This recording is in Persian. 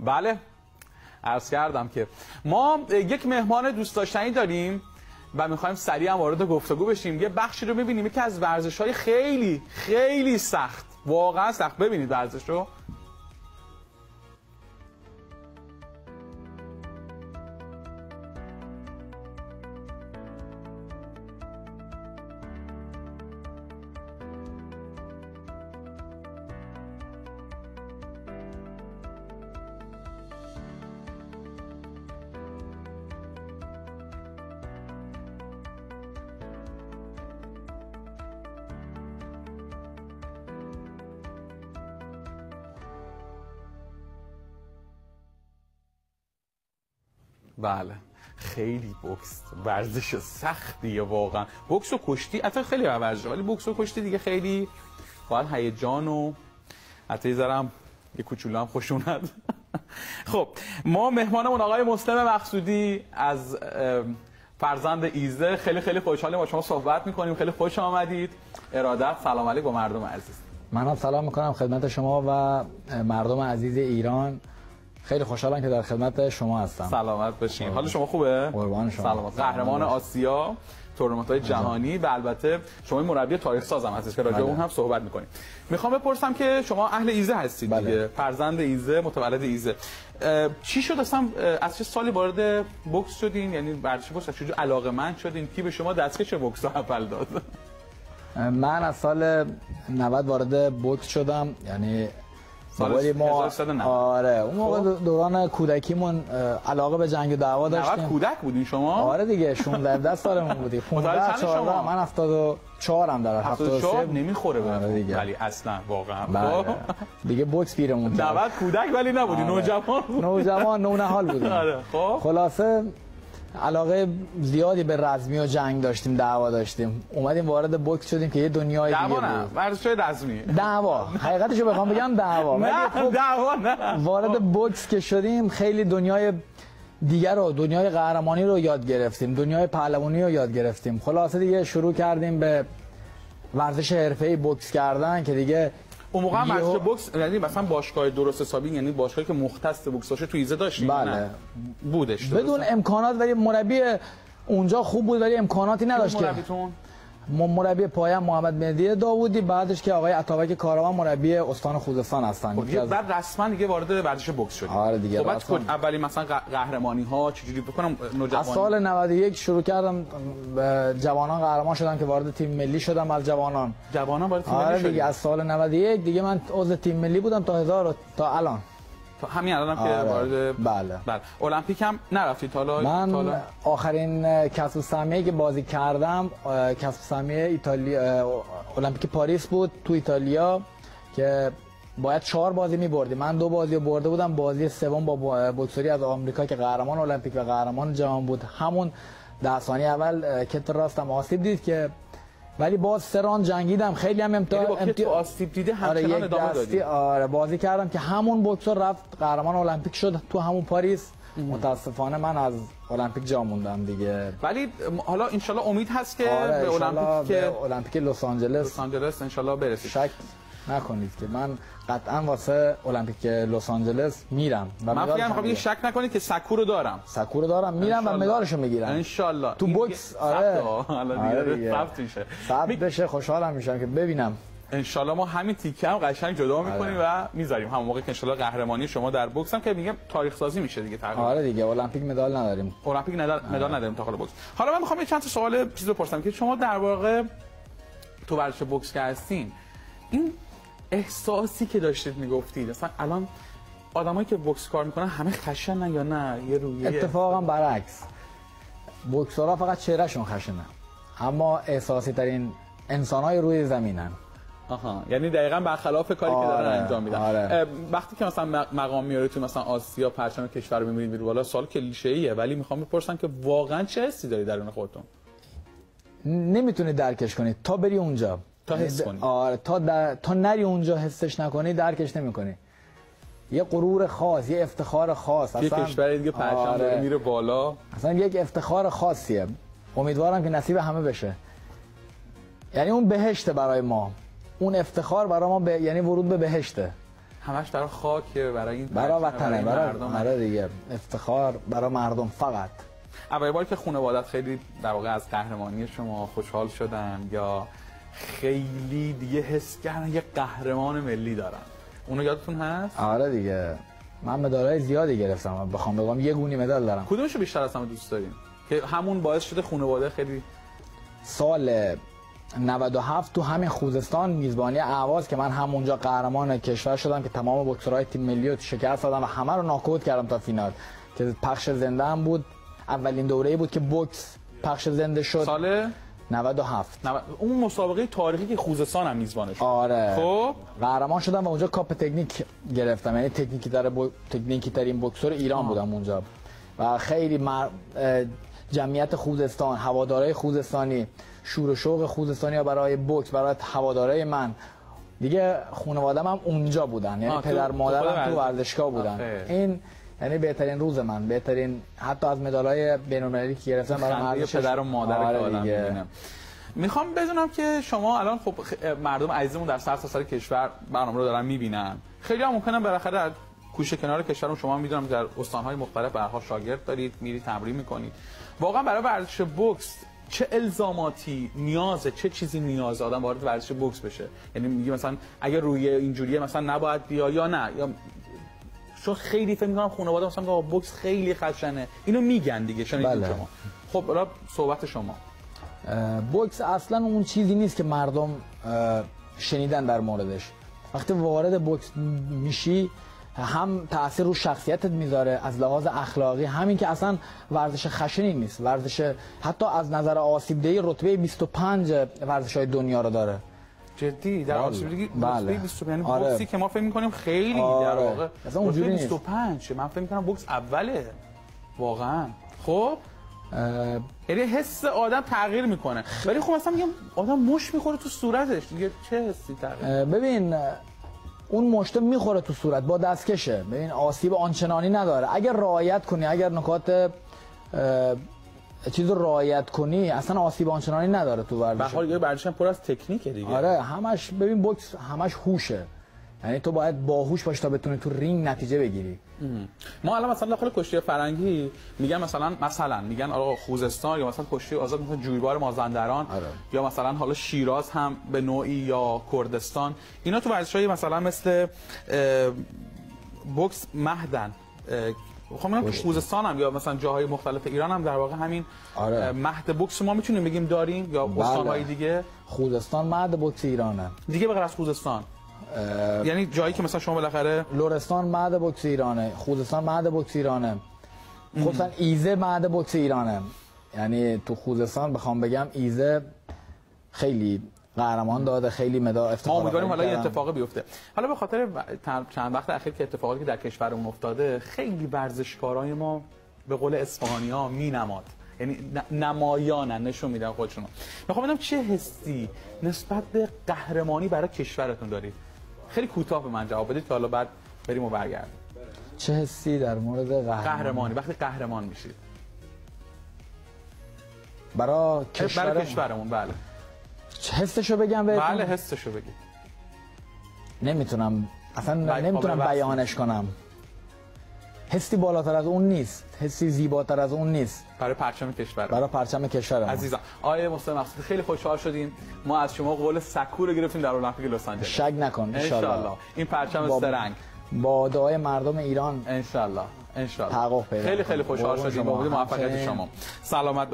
بله عرض کردم که ما یک مهمان دوست داشتنی داریم و میخوایم سریع وارد گفتگو بشیم. یه بخشی رو ببینیم، یکی از ورزش‌های خیلی خیلی سخت، واقعا سخت. ببینید ورزش رو. بله خیلی بوکس ورزش سختیه واقعا. بوکس و کشتی حتی خیلی ورزشه، ولی بوکس و کشتی دیگه خیلی باید هیجان و حتی یه ذره یه کوچولو هم خشونت. خب ما مهمانمون آقای مسلم مقصودی از فرزند ایزه، خیلی خیلی خوشحالیم با شما صحبت میکنیم. خیلی خوش آمدید. ارادت، سلام علیک با مردم عزیز. منم سلام میکنم خدمت شما و مردم عزیز ایران. خیلی خوشحالم که در خدمت شما هستم. سلامت باشین. حال شما خوبه؟ قربان شما. سلامت. قهرمان آسیا، تورنمنت‌های جهانی و البته شما مربی تاریخ ساز هم هستید که راجع به اون هم صحبت می‌کنیم. میخوام بپرسم که شما اهل ایزه هستید دیگه، فرزند ایزه، متولد ایزه. چی شد اصلا از چه سالی وارد بوکس شدین؟ یعنی ورزش بوکس چجوری علاقه‌مند شدین؟ کی به شما دستکش بوکس اول داد؟ من از سال 90 وارد بوکس شدم، یعنی سال 1990. آره اون موقع دوران کودکیمون علاقه به جنگ و دعوا داشتیم. 90 کودک بودین شما؟ آره دیگه 16 سالمون بودیم. 15 14 من 74 ام در 74 نمیخوره بهم ولی اصلا واقعا دیگه بوکس پیرمون 90 کودک ولی نبودی، نوجوان نونهال بودیم. آره خب خلاصه علاقه زیادی به رزمی و جنگ داشتیم، دعوا داشتیم. اومدیم وارد بوکس شدیم که یه دنیای دیگه بود. دعوا نه، ورزش‌های رزمی. دعوا حقیقتشو بخوام بگم دعوا. نه دعوا نه. وارد بوکس که شدیم خیلی دنیای دیگر رو، دنیای قهرمانی رو یاد گرفتیم، دنیای پهلوانی رو یاد گرفتیم. خلاصه دیگه شروع کردیم به ورزش حرفه‌ای بوکس کردن که دیگه اون موقع ورزش بوکس یعنی مثلا باشگاه درست حسابی، یعنی باشگاهی که مختص بوکس باشه تو ایزه داشتیم؟ بله بودش بدون امکانات، ولی مربی اونجا خوب بود ولی امکاناتی نداشت. که مربی پایم محمد مهدی داوودی، بعدش که آقای عطابک کاروان مربی استان خوزستان هستن. بعد رسما دیگه وارد ورزش بوکس شدیم. آره دیگه. خب اولی مثلا قهرمانی ها چجوری بکنم نوجوانی؟ از سال 91 شروع کردم به جوانان قهرمان شدم که وارد تیم ملی شدم. از جوانان وارد تیم ملی شدم دیگه. از سال 91 دیگه من عضو تیم ملی بودم تا 1000 تا الان. همین الانم که وارد بله المپیک هم نرفتید تا حالا؟ من آخرین کسب السهمیه‌ای که بازی کردم کسب السهمیه ایتالیا المپیک پاریس بود تو ایتالیا که باید 4 بازی می‌بردیم. من 2 بازی رو برده بودم، بازی سوم با بوکسوری از آمریکا که قهرمان المپیک و قهرمان جهان بود. همون 10 ثانیه اول کت راستم آسیب دید که ولی باز 3 راند جنگیدم. خیلی هم تو آسیب دیده همچنان ادامه دادی. آره بازی کردم که همون بوکسور رفت قهرمان المپیک شد تو همون پاریس. متاسفانه من از المپیک جا موندم دیگه. ولی حالا ان شاء الله امید هست که به المپیک لس آنجلس ان شاء الله برسید. شک نکنید که من قطعا واسه المپیک لس آنجلس میرم و من فکر شک نکنید که سکو رو دارم میرم و مدالشو میگیرم ان شاء الله تو بوکس. آره ثبت میشه. ثبت بشه خوشحالم میشم که ببینم. ان شاء الله ما همین تیکه هم قشنگ جدا میکنیم و میذاریم همون موقع که ان شاء الله قهرمانی شما در بوکس هم که میگم تاریخ سازی میشه دیگه تقریبا. آره دیگه المپیک مدال نداریم. المپیک مدال نداریم تا حالا بوکس. حالا من میخوام یه چند تا سوال بپرسم که شما در واقع تو ورزش بوکس که هستین، این احساسی که داشتید میگفتید مثلا الان آدمایی که بوکس کار میکنن همه خشنن یا نه یه رویه؟ اتفاقا برعکس، بوکسورها فقط چهرهشون خشنه اما احساسی ترین انسانای روی زمینن. آها، یعنی دقیقاً برخلاف کاری که دارن انجام میدن. وقتی که مثلا مقام میاره تو مثلا آسیا پرچم کشور رو میبینید میره بالا، سوال کلیشه‌ایه ولی میخوام بپرسم که واقعا چه حسی داری درون خودتون؟ نمیتونی درکش کنی تا بری اونجا، تا حس کنی. آره تا نری اونجا حسش نکنی درکش نمیکنی. یه غرور خاص، یه افتخار خاص. اصلا یه کشور دیگه پرچم داره میره بالا، اصلا یک افتخار خاصیه. امیدوارم که نصیب همه بشه. یعنی اون بهشته برای ما، اون افتخار برای ما یعنی ورود به بهشته. همش برای خاک، برای این برای وطنه، مردم. برای دیگه افتخار برای مردم فقط. اولین بار که خانواده‌ات خیلی در واقع از قهرمانی شما خوشحال شدن یا خیلی دیگه حس کردن یه قهرمان ملی دارن، اونو یادتون هست؟ آره دیگه، من مدالای زیادی گرفتم، بخوام بگم یه گونی مدال دارم. کدومشو بیشتر از همه دوست دارین که همون باعث شده خانواده خیلی؟ سال 97 تو همین خوزستان میزبانی اهواز که من همونجا قهرمان کشور شدم که تمام بوکسورهای تیم ملی رو شکست دادم و همه رو ناکوت کردم تا فینال که پخش زنده هم بود. اولین دوره‌ای بود که بوکس پخش زنده شد. سال 97 اون مسابقه تاریخی که خوزستان هم میزبانش شد. آره. خب قهرمان شدم و اونجا کاپ تکنیک گرفتم، یعنی تکنیکی ترین بوکسور ایران بودم اونجا و خیلی جمعیت خوزستان، هوادارهای خوزستانی، شور و شوق خوزستانی برای بوکس، برای هوادارهای من دیگه، خانواده‌ام هم اونجا بودن، یعنی پدر مادرم تو ورزشگاه بودن. این یعنی بهترین روز من، بهترین حتی از مدال‌های بین‌المللی که گرفتم برای ورزش پدر و مادر که آدم می‌بینم. میخوام بدونم که شما الان خب مردم عزیزمون در سرتاسر کشور برنامه رو دارن می‌بینن، خیلی هم ممکنه بالاخره از کوچه کنار کشورم شما می‌دونم در استان‌های مختلف به هر حال شاگرد دارید، میرید تمرین می‌کنید. واقعا برای ورزش بوکس چه الزاماتی نیازه، چه چیزی نیازه آدم وارد ورزش بوکس بشه؟ یعنی میگه مثلا اگه روی اینجوریه مثلا نباید بیا یا نه، یا چون خیلی فکر می‌کنم خانواده مثلا که بوکس خیلی خشنه، اینو میگن دیگه، شنیدید شما. خب حالا صحبت شما. بوکس اصلا اون چیزی نیست که مردم شنیدن در موردش. وقتی وارد بوکس میشی هم تأثیر رو شخصیتت میذاره از لحاظ اخلاقی، همین که اصلا ورزش خشنی نیست، ورزش حتی از نظر آسیب‌دهی رتبه 25 ورزش‌های دنیا رو داره. جدی در آسیب‌دهی بله. 25، یعنی بوکسی که ما فکر می‌کنیم خیلی در واقع اصلا اونجوری نیست. 25 من فکر می‌کنم بوکس اوله واقعا. خب یعنی حس آدم تغییر میکنه، ولی خب مثلا میگم آدم مش میخوره تو صورتش دیگه، چه حسی تغییر؟ ببین اون مشت میخوره تو صورت با دستکشه، ببین آسیب آنچنانی نداره اگر رعایت کنی، اگر نکات چیز رو رعایت کنی اصلا آسیب آنچنانی نداره تو ورزش. به حال یه ورزش پر از تکنیکه دیگه. آره همش، ببین بوکس همش هوشه، یعنی تو باید باهوش باشی تا بتونی تو رینگ نتیجه بگیری. ما الان مثلا داخل کشتی فرنگی میگن مثلا میگن آقا خوزستان یا مثلا کشتی آزاد مثلا جویبار مازندران یا مثلا حالا شیراز هم به نوعی یا کردستان، اینا تو ورزش‌های مثلا مثل بوکس مهدن. خب میگم که خوزستان هم یا مثلا جاهای مختلف ایران هم در واقع همین مهد بوکس ما میتونیم بگیم داریم یا استان‌های دیگه. خوزستان مهد بوکس ایرانه دیگه به غیر از خوزستان یعنی جایی که مثلا شما بالاخره لرستان مهد بوکس ایرانه، خوزستان مهد بوکس ایرانه، خصوصا ایزه مهد بوکس ایرانه. یعنی تو خوزستان بخوام بگم ایزه خیلی قهرمان داده، خیلی مدال افتخار. ما امیدواریم حالا این اتفاقی بیفته. حالا به خاطر چند وقت اخیر که اتفاقاتی که در کشورمون افتاده، خیلی ورزشکارای ما به قول اصفهانی‌ها مینماد، یعنی نمایانن، نشون میدن خودشونو. میخوام بدونم چه حسی نسبت به قهرمانی برای کشورتون دارید؟ خیلی کوتاه به من جواب بدید که حالا بعد بریم و برگردیم. چه حسی در مورد قهرمانی وقتی قهرمان میشید برای کشورمون؟ بله. حسشو بگم بهتون؟ بله حسشو بگید. نمیتونم اصلا نمیتونم بیانش کنم. حسی بالاتر از اون نیست، حسی زیباتر از اون نیست برای پرچم کشور. برای پرچم کشورم. عزیزان آقای مصطفی مقصودی خیلی خوشحال شدیم، ما از شما قول سکو رو گرفتیم در المپیک لس آنجلس. شک نکن ان شاء الله این پرچم سرنگ با دعای مردم ایران ان شاء الله تحقق پیدا. خیلی خوشحال شدیم با موفقیت شما. سلامت